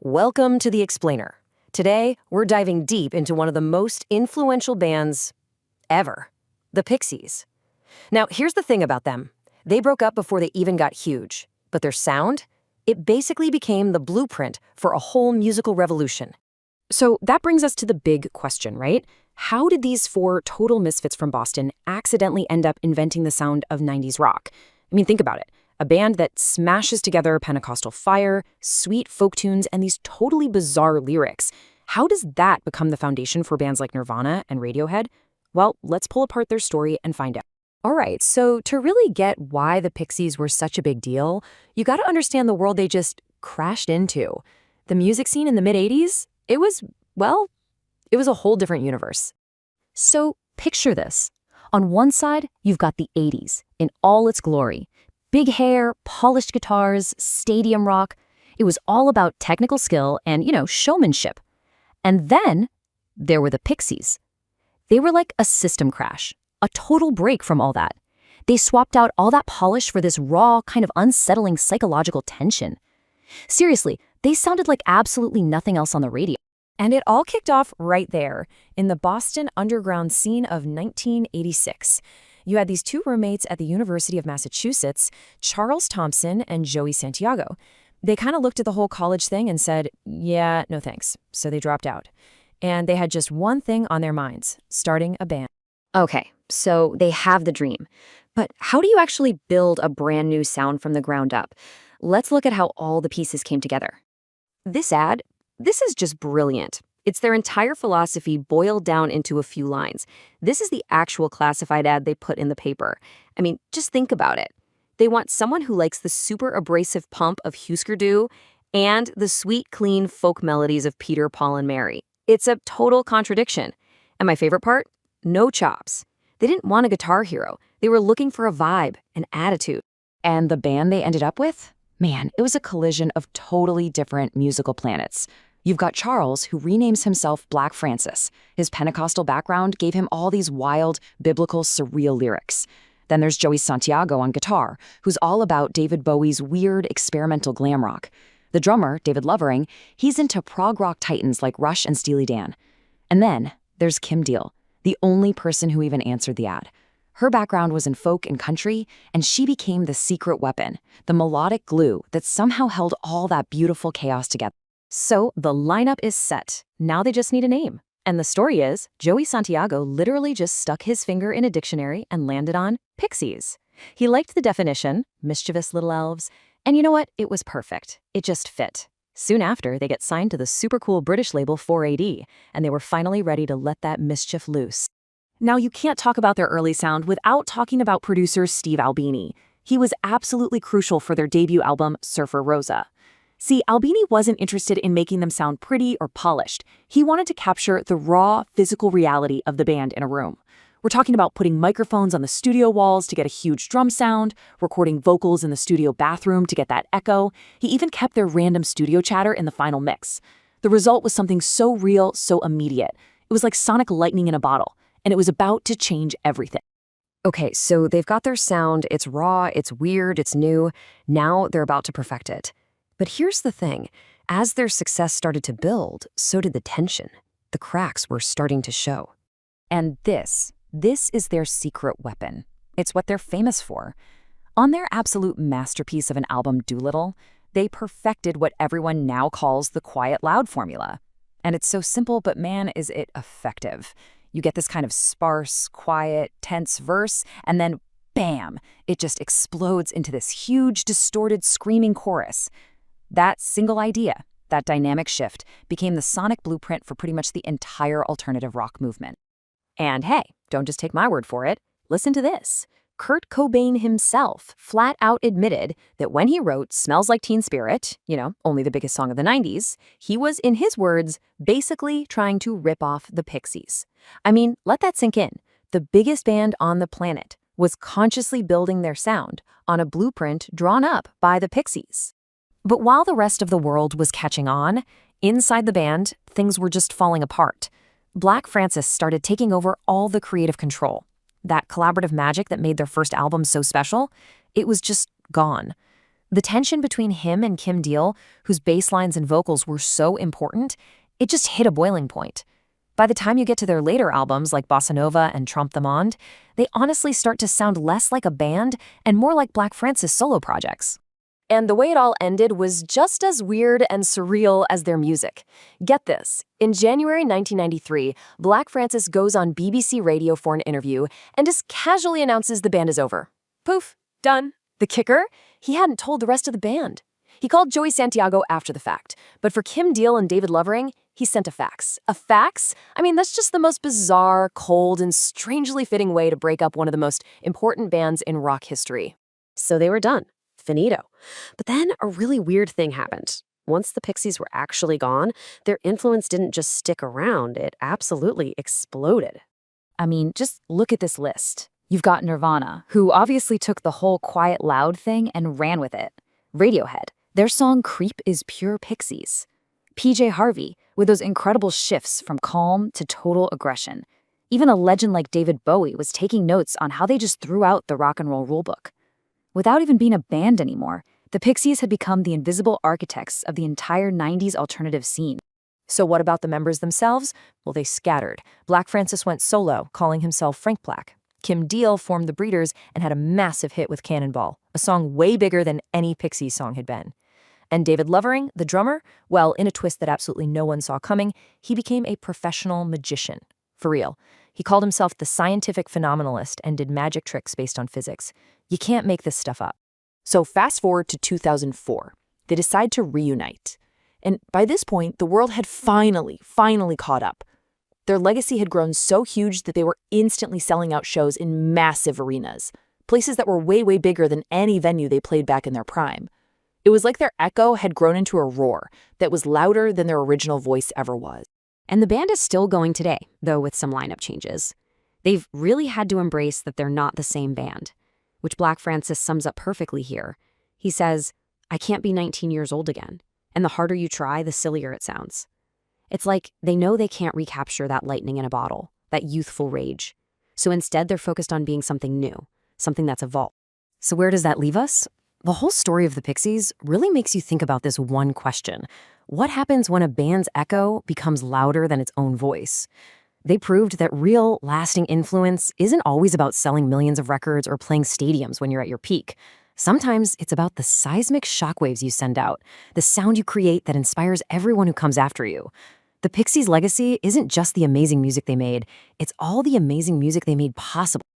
Welcome to The Explainer. Today, we're diving deep into one of the most influential bands ever, the Pixies. Now, here's the thing about them. They broke up before they even got huge, but their sound, it basically became the blueprint for a whole musical revolution. So that brings us to the big question, right? How did these four total misfits from Boston accidentally end up inventing the sound of 90s rock? I mean, think about it. A band that smashes together Pentecostal fire, sweet folk tunes, and these totally bizarre lyrics. How does that become the foundation for bands like Nirvana and Radiohead? Well, let's pull apart their story and find out. All right, so to really get why the Pixies were such a big deal, you got to understand the world they just crashed into. The music scene in the mid-'80s, it was a whole different universe. So picture this. On one side, you've got the 80s in all its glory. Big hair, polished guitars, stadium rock. It was all about technical skill and, showmanship. And then there were the Pixies. They were like a system crash, a total break from all that. They swapped out all that polish for this raw, kind of unsettling psychological tension. Seriously, they sounded like absolutely nothing else on the radio. And it all kicked off right there, in the Boston underground scene of 1986. You had these two roommates at the University of Massachusetts, Charles Thompson and Joey Santiago. They kind of looked at the whole college thing and said, yeah, no thanks. So they dropped out. And they had just one thing on their minds, starting a band. Okay, so they have the dream. But how do you actually build a brand new sound from the ground up? Let's look at how all the pieces came together. This is just brilliant. It's their entire philosophy boiled down into a few lines. This is the actual classified ad they put in the paper. I mean, just think about it. They want someone who likes the super abrasive pump of Husker Du and the sweet, clean folk melodies of Peter, Paul, and Mary. It's a total contradiction. And my favorite part? No chops. They didn't want a guitar hero. They were looking for a vibe, an attitude. And the band they ended up with? Man, it was a collision of totally different musical planets. You've got Charles, who renames himself Black Francis. His Pentecostal background gave him all these wild, biblical, surreal lyrics. Then there's Joey Santiago on guitar, who's all about David Bowie's weird, experimental glam rock. The drummer, David Lovering, he's into prog rock titans like Rush and Steely Dan. And then there's Kim Deal, the only person who even answered the ad. Her background was in folk and country, and she became the secret weapon, the melodic glue that somehow held all that beautiful chaos together. So the lineup is set. Now they just need a name. And the story is, Joey Santiago literally just stuck his finger in a dictionary and landed on Pixies. He liked the definition, mischievous little elves, and you know what? It was perfect. It just fit. Soon after, they get signed to the super cool British label 4AD, and they were finally ready to let that mischief loose. Now, you can't talk about their early sound without talking about producer Steve Albini. He was absolutely crucial for their debut album, Surfer Rosa. See, Albini wasn't interested in making them sound pretty or polished. He wanted to capture the raw, physical reality of the band in a room. We're talking about putting microphones on the studio walls to get a huge drum sound, recording vocals in the studio bathroom to get that echo. He even kept their random studio chatter in the final mix. The result was something so real, so immediate. It was like sonic lightning in a bottle, and it was about to change everything. Okay, so they've got their sound. It's raw, it's weird, it's new. Now they're about to perfect it. But here's the thing. As their success started to build, so did the tension. The cracks were starting to show. And this is their secret weapon. It's what they're famous for. On their absolute masterpiece of an album, Doolittle, they perfected what everyone now calls the quiet loud formula. And it's so simple, but man, is it effective. You get this kind of sparse, quiet, tense verse, and then bam, it just explodes into this huge, distorted, screaming chorus. That single idea, that dynamic shift, became the sonic blueprint for pretty much the entire alternative rock movement. And hey, don't just take my word for it. Listen to this. Kurt Cobain himself flat out admitted that when he wrote Smells Like Teen Spirit, only the biggest song of the 90s, he was, in his words, basically trying to rip off the Pixies. I mean, let that sink in. The biggest band on the planet was consciously building their sound on a blueprint drawn up by the Pixies. But while the rest of the world was catching on, inside the band, things were just falling apart. Black Francis started taking over all the creative control. That collaborative magic that made their first album so special, it was just gone. The tension between him and Kim Deal, whose bass lines and vocals were so important, it just hit a boiling point. By the time you get to their later albums like Bossa Nova and Trompe the Monde, they honestly start to sound less like a band and more like Black Francis solo projects. And the way it all ended was just as weird and surreal as their music. Get this, in January 1993, Black Francis goes on BBC Radio for an interview and just casually announces the band is over. Poof, done. The kicker? He hadn't told the rest of the band. He called Joey Santiago after the fact, but for Kim Deal and David Lovering, he sent a fax. A fax? I mean, that's just the most bizarre, cold, and strangely fitting way to break up one of the most important bands in rock history. So they were done. Finito. But then a really weird thing happened. Once the Pixies were actually gone, their influence didn't just stick around, it absolutely exploded. I mean, just look at this list. You've got Nirvana, who obviously took the whole quiet loud thing and ran with it. Radiohead, their song Creep is pure Pixies. PJ Harvey, with those incredible shifts from calm to total aggression. Even a legend like David Bowie was taking notes on how they just threw out the rock and roll rulebook. Without even being a band anymore, the Pixies had become the invisible architects of the entire 90s alternative scene. So what about the members themselves? Well, they scattered. Black Francis went solo, calling himself Frank Black. Kim Deal formed the Breeders and had a massive hit with Cannonball, a song way bigger than any Pixies song had been. And David Lovering, the drummer, well, in a twist that absolutely no one saw coming, he became a professional magician. For real. He called himself the scientific phenomenalist and did magic tricks based on physics. You can't make this stuff up. So fast forward to 2004. They decide to reunite. And by this point, the world had finally caught up. Their legacy had grown so huge that they were instantly selling out shows in massive arenas, places that were way bigger than any venue they played back in their prime. It was like their echo had grown into a roar that was louder than their original voice ever was. And the band is still going today, though with some lineup changes. They've really had to embrace that they're not the same band, which Black Francis sums up perfectly here. He says, "I can't be 19 years old again, and the harder you try, the sillier it sounds." It's like they know they can't recapture that lightning in a bottle, that youthful rage. So instead, they're focused on being something new, something that's evolved. So where does that leave us? The whole story of the Pixies really makes you think about this one question. What happens when a band's echo becomes louder than its own voice? They proved that real, lasting influence isn't always about selling millions of records or playing stadiums when you're at your peak. Sometimes it's about the seismic shockwaves you send out, the sound you create that inspires everyone who comes after you. The Pixies' legacy isn't just the amazing music they made, it's all the amazing music they made possible.